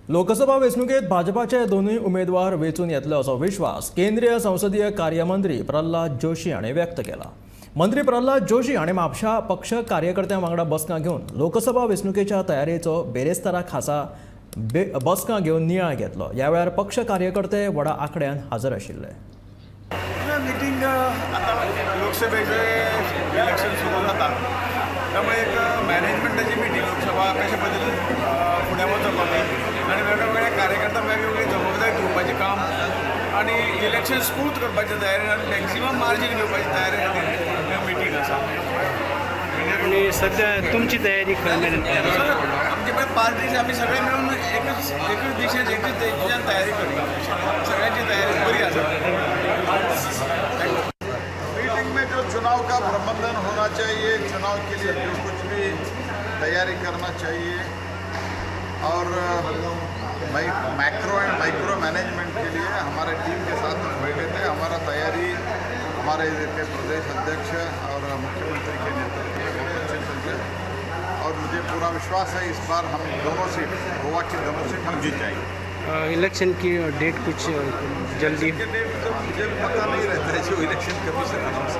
लोकसभा वेंचणुकेत भाजपाचे दोन्ही उमेदवार वेंचून येतले असो विश्वास केंद्रीय संसदीय कार्यमंत्री प्रल्हाद जोशी हांणी व्यक्त केला। मंत्री प्रल्हाद जोशी हांणी म्हापशा पक्ष कार्यकर्त्यां वांगडा बसका घेवन लोकसभा वेंचणुकेच्या तयारेचो बेरेस्तारा खासा बसका घेवन नियाळ घेतलो। ह्या वेळार पक्ष कार्यकर्ते व्हडा आंकड्यान हाजीर आशिल्ले। मीटिंग आता लोकसभेचे इलेक्शन सुरू जाता त्यामुळे एक मॅनेजमेंटाची मीटिंग लोकसभा कशा पद्धतीन फुडें वचप आनी वेगवेगळ्या कार्यकर्त्यांक वेगवेगळी जबाबदारी दिवपाचें काम आनी इलेक्शन स्मूथ करपाची तयारी आनी मॅक्सिमम मार्जीन घेवपाची तयारी खातीर मीटिंग आसा। आणि सध्या तुमची तयारी आमचे पळय 5 दीस आमी सगळे मिळून एकच दिशेन तयारी करता। सगळ्यांची तयारी बरी आसा। मीटिंग में जो चुनाव का प्रबंधन होना चाहिए, चुनाव के लिए जो कुछ भी तैयारी करना चाहिए और मैक्रो एंड माइक्रो मैनेजमेंट के लिए हमारे टीम के साथ हम बैठे थे। हमारा तैयारी हमारे इधर के प्रदेश अध्यक्ष और मुख्यमंत्री के नेतृत्व में बहुत अच्छे चल रहे और मुझे पूरा विश्वास है इस बार हम दोनों सीट, गोवा की दोनों सीट हम जीत जाएंगे। इलेक्शन की डेट कुछ जल्दी डेट तो मुझे पता नहीं रहता है जो इलेक्शन कमीशन अनाउंस